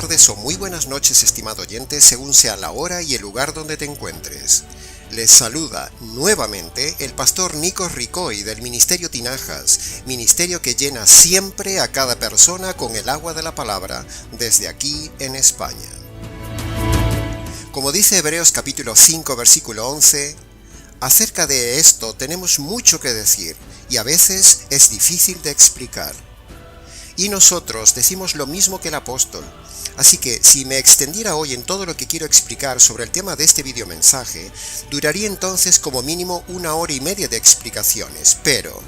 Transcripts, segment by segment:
tardes o muy buenas noches, estimado oyente, según sea la hora y el lugar donde te encuentres. Les saluda nuevamente el pastor Nikos Ricoy del Ministerio Tinajas, ministerio que llena siempre a cada persona con el agua de la palabra, desde aquí en España. Como dice Hebreos capítulo 5, versículo 11, acerca de esto tenemos mucho que decir y a veces es difícil de explicar. Y nosotros decimos lo mismo que el apóstol. Así que si me extendiera hoy en todo lo que quiero explicar sobre el tema de este videomensaje, duraría entonces como mínimo 1 hora y media de explicaciones, pero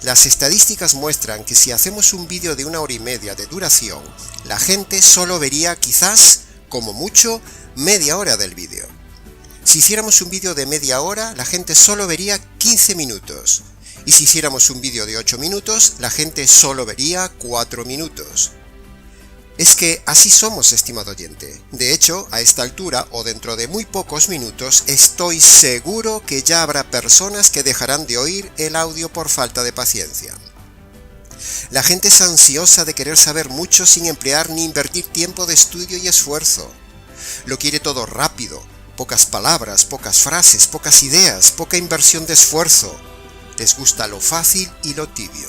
las estadísticas muestran que si hacemos un vídeo de 1 hora y media de duración, la gente solo vería quizás, como mucho, media hora del vídeo. Si hiciéramos un vídeo de media hora, la gente solo vería 15 minutos. Y si hiciéramos un vídeo de 8 minutos, la gente solo vería 4 minutos. Es que así somos, estimado oyente. De hecho, a esta altura o dentro de muy pocos minutos, estoy seguro que ya habrá personas que dejarán de oír el audio por falta de paciencia. La gente es ansiosa de querer saber mucho sin emplear ni invertir tiempo de estudio y esfuerzo. Lo quiere todo rápido, pocas palabras, pocas frases, pocas ideas, poca inversión de esfuerzo. Les gusta lo fácil y lo tibio.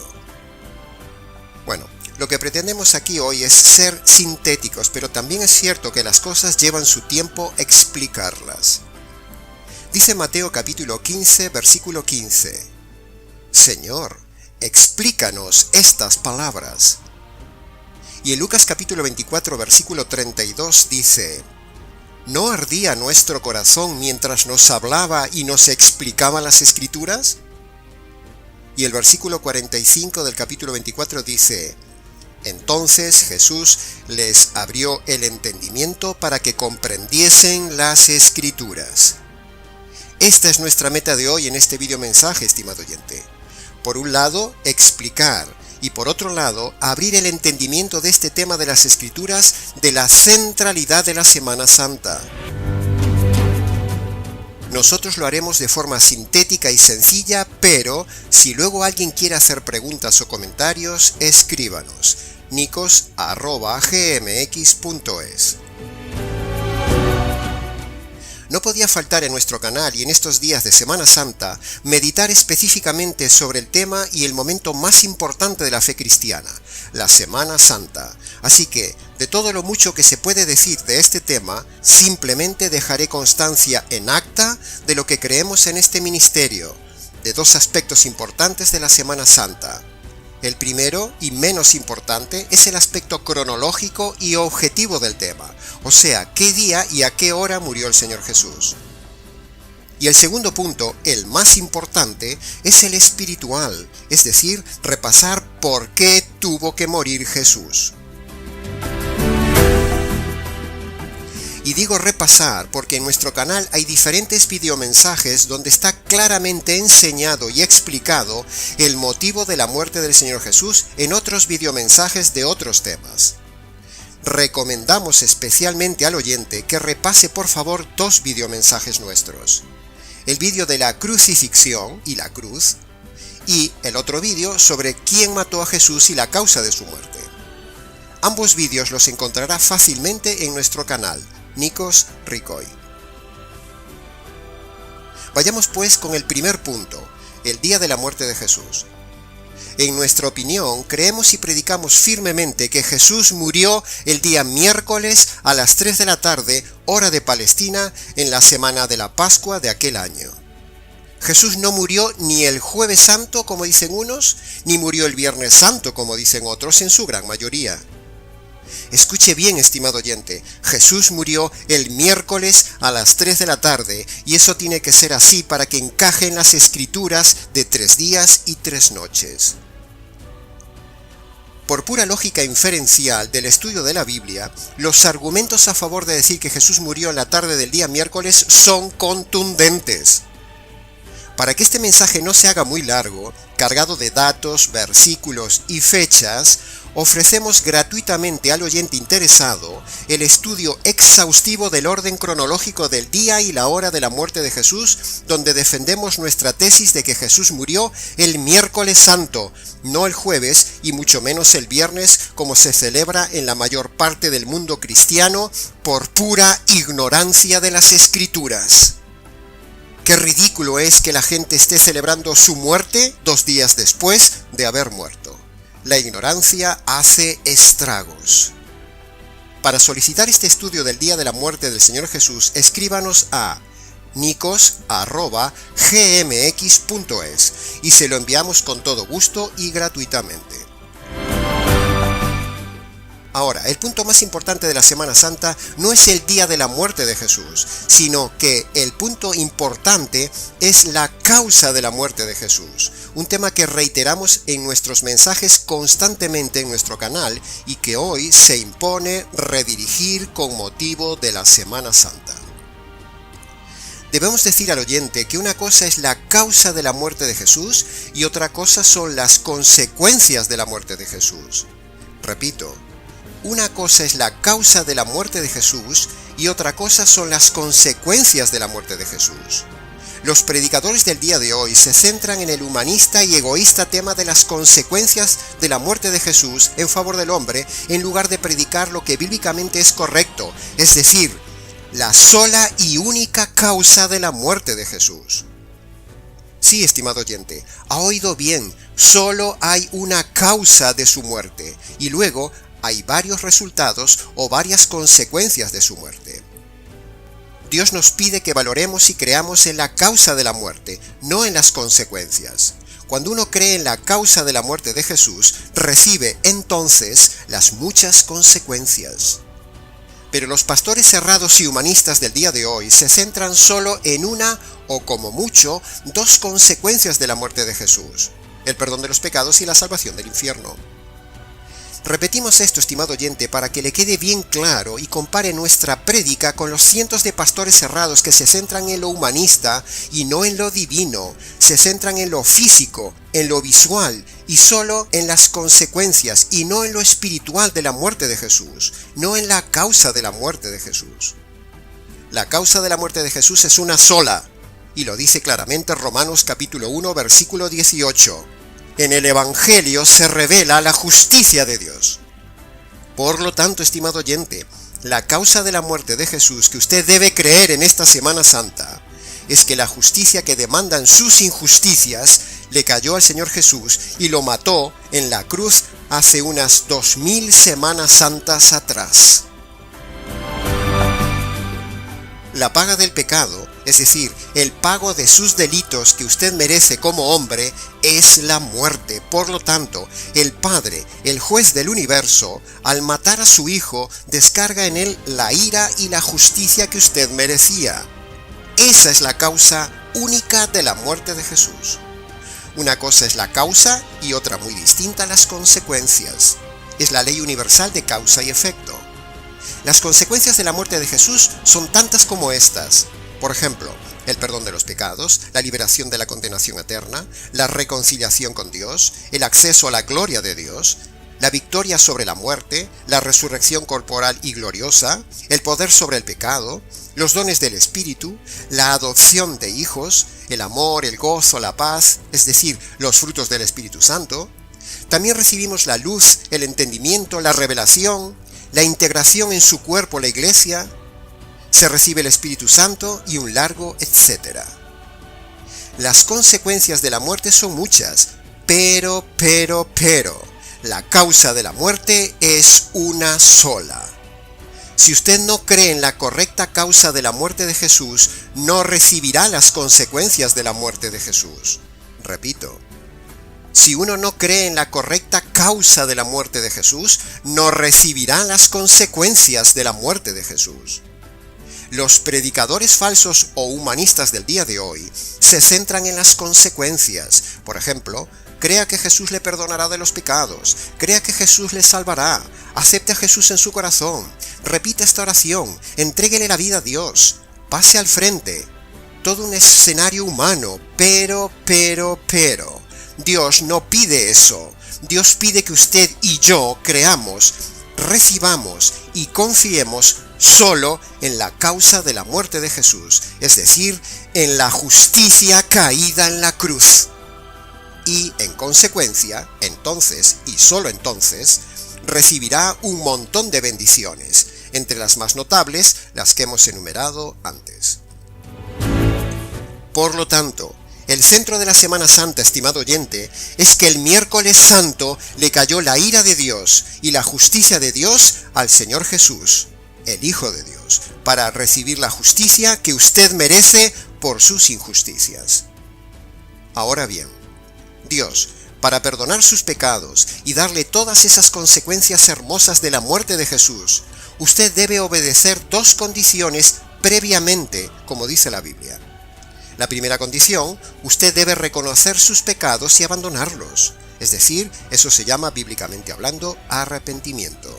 Bueno, lo que pretendemos aquí hoy es ser sintéticos, pero también es cierto que las cosas llevan su tiempo explicarlas. Dice Mateo capítulo 15, versículo 15: Señor, explícanos estas palabras. Y en Lucas capítulo 24, versículo 32 dice: ¿No ardía nuestro corazón mientras nos hablaba y nos explicaba las Escrituras? Y el versículo 45 del capítulo 24 dice: Entonces Jesús les abrió el entendimiento para que comprendiesen las Escrituras. Esta es nuestra meta de hoy en este videomensaje, estimado oyente. Por un lado, explicar, y por otro lado, abrir el entendimiento de este tema de las Escrituras, de la centralidad de la Semana Santa. Nosotros lo haremos de forma sintética y sencilla, pero si luego alguien quiere hacer preguntas o comentarios, escríbanos nikos@gmx.es. No podía faltar en nuestro canal y en estos días de Semana Santa meditar específicamente sobre el tema y el momento más importante de la fe cristiana, la Semana Santa. Así que, de todo lo mucho que se puede decir de este tema, simplemente dejaré constancia en acta de lo que creemos en este ministerio, de dos aspectos importantes de la Semana Santa. El primero, y menos importante, es el aspecto cronológico y objetivo del tema, o sea, qué día y a qué hora murió el Señor Jesús. Y el segundo punto, el más importante, es el espiritual, es decir, repasar por qué tuvo que morir Jesús. Y digo repasar porque en nuestro canal hay diferentes videomensajes donde está claramente enseñado y explicado el motivo de la muerte del Señor Jesús en otros videomensajes de otros temas. Recomendamos especialmente al oyente que repase por favor 2 videomensajes nuestros. El vídeo de la crucifixión y la cruz, y el otro vídeo sobre quién mató a Jesús y la causa de su muerte. Ambos vídeos los encontrará fácilmente en nuestro canal, Nikos Ricoy. Vayamos pues con el primer punto, el día de la muerte de Jesús. En nuestra opinión, creemos y predicamos firmemente que Jesús murió el día miércoles a las 3 de la tarde, hora de Palestina, en la semana de la Pascua de aquel año. Jesús no murió ni el Jueves Santo, como dicen unos, ni murió el Viernes Santo, como dicen otros, en su gran mayoría. Escuche bien, estimado oyente, Jesús murió el miércoles a las 3 de la tarde, y eso tiene que ser así para que encaje en las Escrituras de 3 días y 3 noches. Por pura lógica inferencial del estudio de la Biblia, los argumentos a favor de decir que Jesús murió en la tarde del día miércoles son contundentes. Para que este mensaje no se haga muy largo, cargado de datos, versículos y fechas, ofrecemos gratuitamente al oyente interesado el estudio exhaustivo del orden cronológico del día y la hora de la muerte de Jesús, donde defendemos nuestra tesis de que Jesús murió el miércoles santo, no el jueves y mucho menos el viernes, como se celebra en la mayor parte del mundo cristiano por pura ignorancia de las Escrituras. Qué ridículo es que la gente esté celebrando su muerte 2 días después de haber muerto. La ignorancia hace estragos. Para solicitar este estudio del día de la muerte del Señor Jesús, escríbanos a nicos@gmx.es y se lo enviamos con todo gusto y gratuitamente. Ahora, el punto más importante de la Semana Santa no es el día de la muerte de Jesús, sino que el punto importante es la causa de la muerte de Jesús, un tema que reiteramos en nuestros mensajes constantemente en nuestro canal y que hoy se impone redirigir con motivo de la Semana Santa. Debemos decir al oyente que una cosa es la causa de la muerte de Jesús y otra cosa son las consecuencias de la muerte de Jesús. Repito, una cosa es la causa de la muerte de Jesús y otra cosa son las consecuencias de la muerte de Jesús. Los predicadores del día de hoy se centran en el humanista y egoísta tema de las consecuencias de la muerte de Jesús en favor del hombre, en lugar de predicar lo que bíblicamente es correcto, es decir, la sola y única causa de la muerte de Jesús. Sí, estimado oyente, ha oído bien, solo hay una causa de su muerte, y luego hay varios resultados o varias consecuencias de su muerte. Dios nos pide que valoremos y creamos en la causa de la muerte, no en las consecuencias. Cuando uno cree en la causa de la muerte de Jesús, recibe entonces las muchas consecuencias. Pero los pastores cerrados y humanistas del día de hoy se centran solo en una o como mucho 2 consecuencias de la muerte de Jesús: el perdón de los pecados y la salvación del infierno. Repetimos esto, estimado oyente, para que le quede bien claro y compare nuestra prédica con los cientos de pastores cerrados que se centran en lo humanista y no en lo divino, se centran en lo físico, en lo visual y solo en las consecuencias y no en lo espiritual de la muerte de Jesús, no en la causa de la muerte de Jesús. La causa de la muerte de Jesús es una sola, y lo dice claramente Romanos capítulo 1, versículo 18. En el Evangelio se revela la justicia de Dios. Por lo tanto, estimado oyente, la causa de la muerte de Jesús que usted debe creer en esta Semana Santa es que la justicia que demandan sus injusticias le cayó al Señor Jesús y lo mató en la cruz hace unas 2000 Semanas Santas atrás. La paga del pecado, es decir, el pago de sus delitos que usted merece como hombre, es la muerte. Por lo tanto, el Padre, el juez del universo, al matar a su Hijo, descarga en él la ira y la justicia que usted merecía. Esa es la causa única de la muerte de Jesús. Una cosa es la causa y otra muy distinta las consecuencias. Es la ley universal de causa y efecto. Las consecuencias de la muerte de Jesús son tantas como estas. Por ejemplo, el perdón de los pecados, la liberación de la condenación eterna, la reconciliación con Dios, el acceso a la gloria de Dios, la victoria sobre la muerte, la resurrección corporal y gloriosa, el poder sobre el pecado, los dones del Espíritu, la adopción de hijos, el amor, el gozo, la paz, es decir, los frutos del Espíritu Santo. También recibimos la luz, el entendimiento, la revelación, la integración en su cuerpo, la Iglesia. Se recibe el Espíritu Santo y un largo etcétera. Las consecuencias de la muerte son muchas, pero, la causa de la muerte es una sola. Si usted no cree en la correcta causa de la muerte de Jesús, no recibirá las consecuencias de la muerte de Jesús. Repito, si uno no cree en la correcta causa de la muerte de Jesús, no recibirá las consecuencias de la muerte de Jesús. Los predicadores falsos o humanistas del día de hoy se centran en las consecuencias. Por ejemplo, crea que Jesús le perdonará de los pecados, crea que Jesús le salvará, acepte a Jesús en su corazón, repita esta oración, entréguele la vida a Dios, pase al frente. Todo un escenario humano, pero, Dios no pide eso. Dios pide que usted y yo creamos, recibamos y confiemos solo en la causa de la muerte de Jesús, es decir, en la justicia caída en la cruz. Y, en consecuencia, entonces, y solo entonces, recibirá un montón de bendiciones, entre las más notables, las que hemos enumerado antes. Por lo tanto, el centro de la Semana Santa, estimado oyente, es que el miércoles santo le cayó la ira de Dios y la justicia de Dios al Señor Jesús, el Hijo de Dios, para recibir la justicia que usted merece por sus injusticias. Ahora bien, Dios, para perdonar sus pecados y darle todas esas consecuencias hermosas de la muerte de Jesús, usted debe obedecer dos condiciones previamente, como dice la Biblia. La primera condición, usted debe reconocer sus pecados y abandonarlos. Es decir, eso se llama, bíblicamente hablando, arrepentimiento.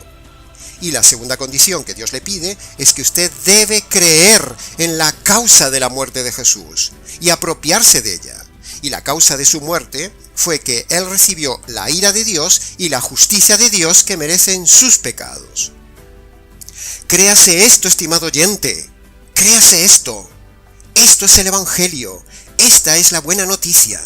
Y la segunda condición que Dios le pide es que usted debe creer en la causa de la muerte de Jesús y apropiarse de ella. Y la causa de su muerte fue que Él recibió la ira de Dios y la justicia de Dios que merecen sus pecados. Créase esto, estimado oyente. Créase esto. Esto es el Evangelio. Esta es la buena noticia.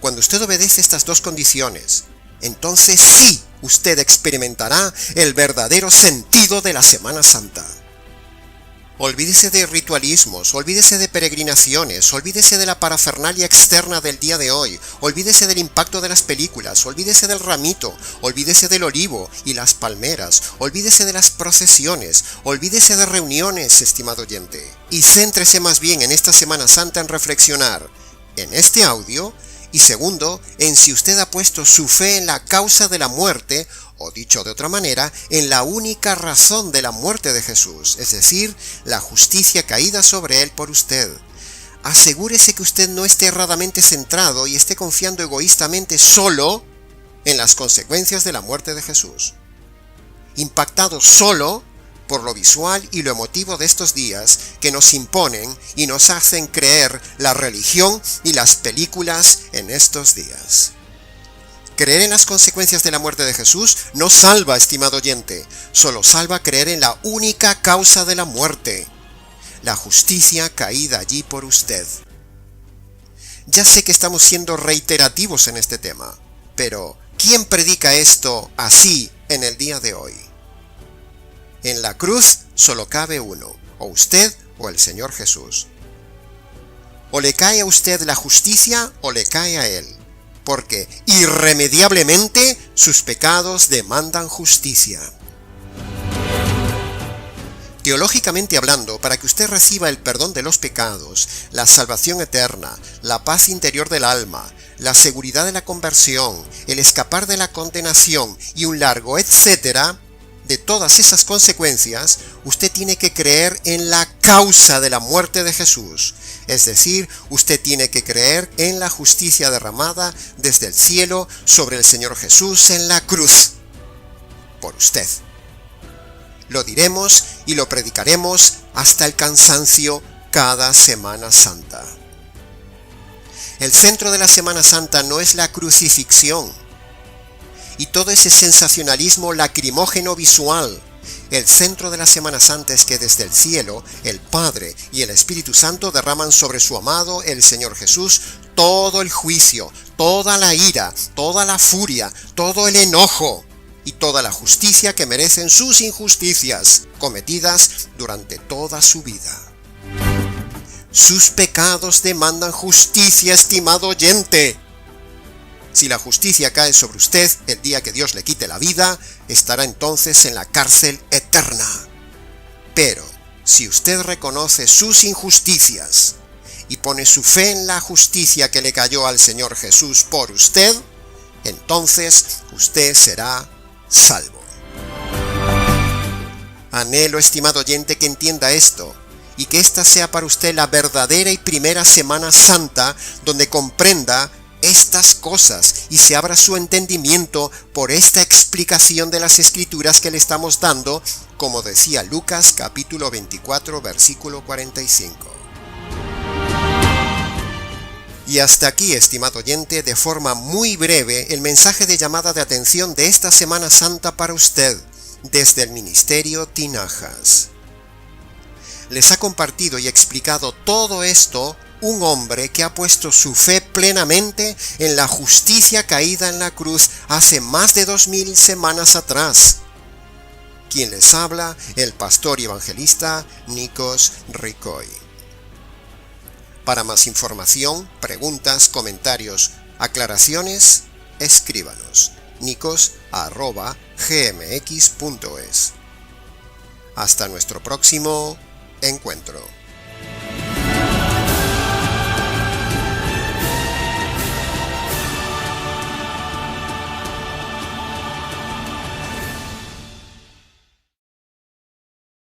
Cuando usted obedece estas dos condiciones, entonces sí, usted experimentará el verdadero sentido de la Semana Santa. Olvídese de ritualismos, olvídese de peregrinaciones, olvídese de la parafernalia externa del día de hoy, olvídese del impacto de las películas, olvídese del ramito, olvídese del olivo y las palmeras, olvídese de las procesiones, olvídese de reuniones, estimado oyente, y céntrese más bien en esta Semana Santa en reflexionar en este audio y segundo, en si usted ha puesto su fe en la causa de la muerte, o dicho de otra manera, en la única razón de la muerte de Jesús, es decir, la justicia caída sobre él por usted. Asegúrese que usted no esté erradamente centrado y esté confiando egoístamente solo en las consecuencias de la muerte de Jesús. Impactado solo por lo visual y lo emotivo de estos días que nos imponen y nos hacen creer la religión y las películas en estos días. Creer en las consecuencias de la muerte de Jesús no salva, estimado oyente, solo salva creer en la única causa de la muerte, la justicia caída allí por usted. Ya sé que estamos siendo reiterativos en este tema, pero ¿quién predica esto así en el día de hoy? En la cruz solo cabe uno, o usted o el Señor Jesús. O le cae a usted la justicia o le cae a él, porque irremediablemente sus pecados demandan justicia. Teológicamente hablando, para que usted reciba el perdón de los pecados, la salvación eterna, la paz interior del alma, la seguridad de la conversión, el escapar de la condenación y un largo etcétera, de todas esas consecuencias, usted tiene que creer en la causa de la muerte de Jesús. Es decir, usted tiene que creer en la justicia derramada desde el cielo sobre el Señor Jesús en la cruz. Por usted. Lo diremos y lo predicaremos hasta el cansancio cada Semana Santa. El centro de la Semana Santa no es la crucifixión y todo ese sensacionalismo lacrimógeno visual. El centro de la Semana Santa es que desde el cielo, el Padre y el Espíritu Santo derraman sobre su amado, el Señor Jesús, todo el juicio, toda la ira, toda la furia, todo el enojo y toda la justicia que merecen sus injusticias, cometidas durante toda su vida. Sus pecados demandan justicia, estimado oyente. Si la justicia cae sobre usted el día que Dios le quite la vida, estará entonces en la cárcel eterna. Pero, si usted reconoce sus injusticias y pone su fe en la justicia que le cayó al Señor Jesús por usted, entonces usted será salvo. Anhelo, estimado oyente, que entienda esto, y que esta sea para usted la verdadera y primera Semana Santa donde comprenda estas cosas y se abra su entendimiento por esta explicación de las Escrituras que le estamos dando, como decía Lucas capítulo 24 versículo 45. Y hasta aquí, estimado oyente, de forma muy breve, el mensaje de llamada de atención de esta Semana Santa para usted, desde el Ministerio Tinajas. Les ha compartido y explicado todo esto un hombre que ha puesto su fe plenamente en la justicia caída en la cruz hace más de 2000 semanas atrás. Quien les habla, el pastor y evangelista Nikos Ricoy. Para más información, preguntas, comentarios, aclaraciones, escríbanos nikos@gmx.es. Hasta nuestro próximo encuentro.